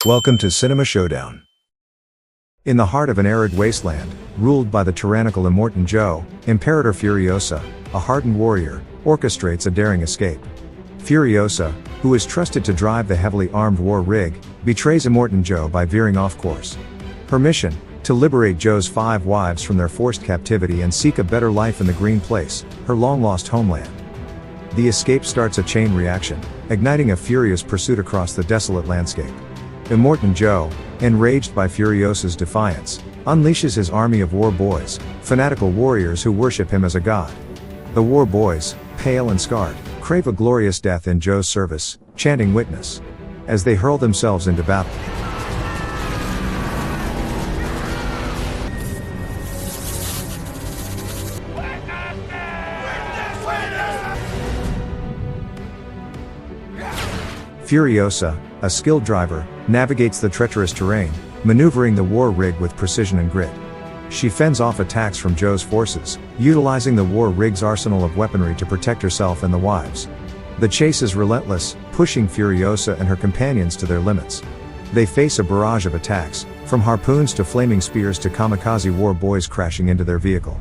Welcome to Cinema Showdown. In the heart of an arid wasteland, ruled by the tyrannical Immortan Joe, Imperator Furiosa, a hardened warrior, orchestrates a daring escape. Furiosa, who is trusted to drive the heavily armed war rig, betrays Immortan Joe by veering off course. Her mission: to liberate Joe's 5 wives from their forced captivity and seek a better life in the Green Place, her long-lost homeland. The escape starts a chain reaction, igniting a furious pursuit across the desolate landscape. Immortan Joe, enraged by Furiosa's defiance, unleashes his army of war boys, fanatical warriors who worship him as a god. The war boys, pale and scarred, crave a glorious death in Joe's service, chanting witness, as they hurl themselves into battle. Furiosa, a skilled driver, navigates the treacherous terrain, maneuvering the war rig with precision and grit. She fends off attacks from Joe's forces, utilizing the war rig's arsenal of weaponry to protect herself and the wives. The chase is relentless, pushing Furiosa and her companions to their limits. They face a barrage of attacks, from harpoons to flaming spears to kamikaze war boys crashing into their vehicle.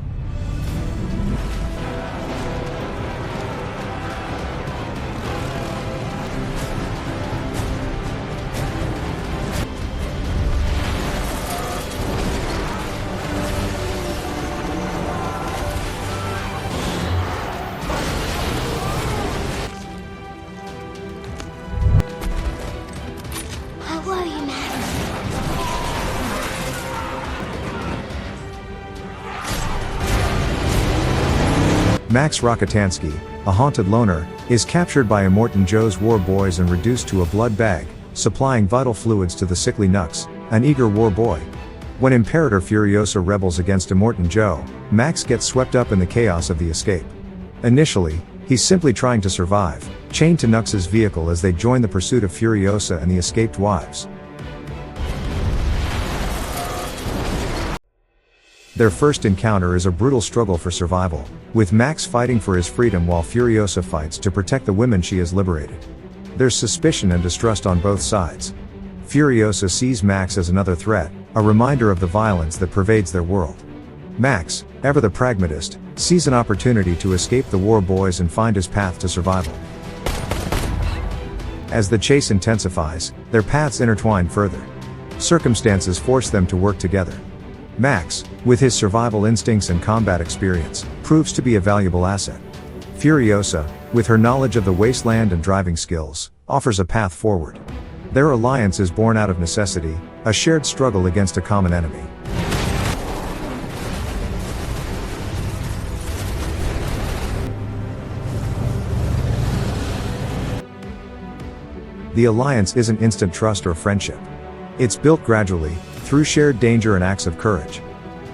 Max Rockatansky, a haunted loner, is captured by Immortan Joe's war boys and reduced to a blood bag, supplying vital fluids to the sickly Nux, an eager war boy. When Imperator Furiosa rebels against Immortan Joe, Max gets swept up in the chaos of the escape. Initially, he's simply trying to survive, chained to Nux's vehicle as they join the pursuit of Furiosa and the escaped wives. Their first encounter is a brutal struggle for survival, with Max fighting for his freedom while Furiosa fights to protect the women she has liberated. There's suspicion and distrust on both sides. Furiosa sees Max as another threat, a reminder of the violence that pervades their world. Max, ever the pragmatist, sees an opportunity to escape the war boys and find his path to survival. As the chase intensifies, their paths intertwine further. Circumstances force them to work together. Max, with his survival instincts and combat experience, proves to be a valuable asset. Furiosa, with her knowledge of the wasteland and driving skills, offers a path forward. Their alliance is born out of necessity, a shared struggle against a common enemy. The alliance isn't instant trust or friendship. It's built gradually, through shared danger and acts of courage.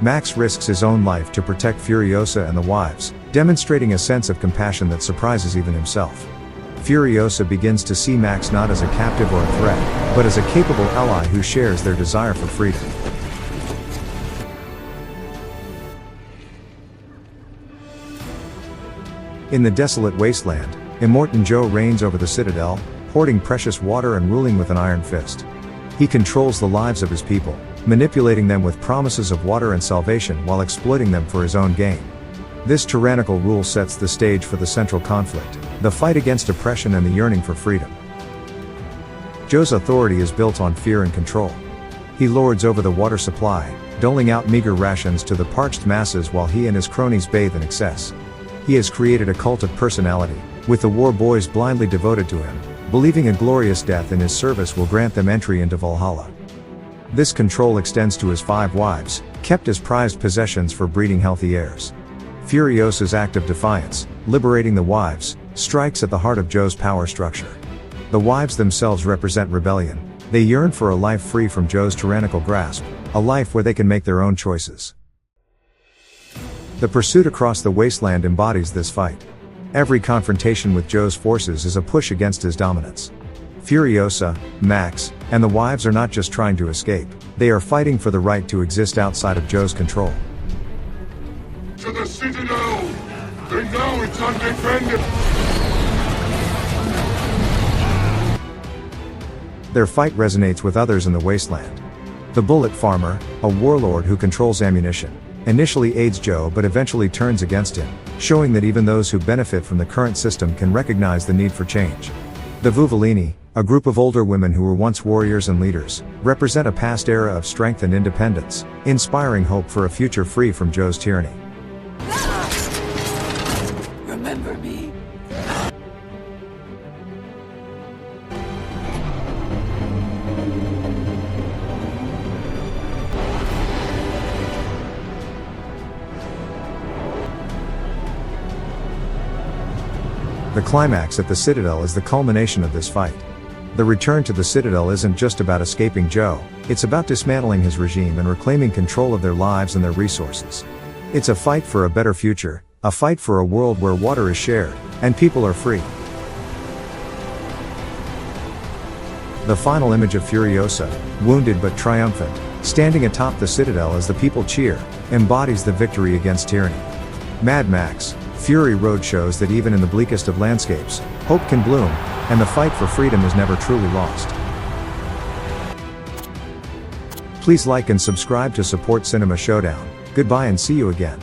Max risks his own life to protect Furiosa and the wives, demonstrating a sense of compassion that surprises even himself. Furiosa begins to see Max not as a captive or a threat, but as a capable ally who shares their desire for freedom. In the desolate wasteland, Immortan Joe reigns over the Citadel, hoarding precious water and ruling with an iron fist. He controls the lives of his people, manipulating them with promises of water and salvation while exploiting them for his own gain. This tyrannical rule sets the stage for the central conflict, the fight against oppression and the yearning for freedom. Joe's authority is built on fear and control. He lords over the water supply, doling out meager rations to the parched masses while he and his cronies bathe in excess. He has created a cult of personality, with the war boys blindly devoted to him, believing a glorious death in his service will grant them entry into Valhalla. This control extends to his 5 wives, kept as prized possessions for breeding healthy heirs. Furiosa's act of defiance, liberating the wives, strikes at the heart of Joe's power structure. The wives themselves represent rebellion. They yearn for a life free from Joe's tyrannical grasp, a life where they can make their own choices. The pursuit across the wasteland embodies this fight. Every confrontation with Joe's forces is a push against his dominance. Furiosa, Max, and the wives are not just trying to escape, they are fighting for the right to exist outside of Joe's control. To the Citadel! They know it's undefended! Their fight resonates with others in the Wasteland. The Bullet Farmer, a warlord who controls ammunition, initially aids Joe but eventually turns against him, showing that even those who benefit from the current system can recognize the need for change. The Vuvalini, a group of older women who were once warriors and leaders, represent a past era of strength and independence, inspiring hope for a future free from Joe's tyranny. Remember me? The climax at the Citadel is the culmination of this fight. The return to the Citadel isn't just about escaping Joe, it's about dismantling his regime and reclaiming control of their lives and their resources. It's a fight for a better future, a fight for a world where water is shared, and people are free. The final image of Furiosa, wounded but triumphant, standing atop the Citadel as the people cheer, embodies the victory against tyranny. Mad Max, Fury Road shows that even in the bleakest of landscapes, hope can bloom, and the fight for freedom is never truly lost. Please like and subscribe to support Cinema Showdown. Goodbye and see you again.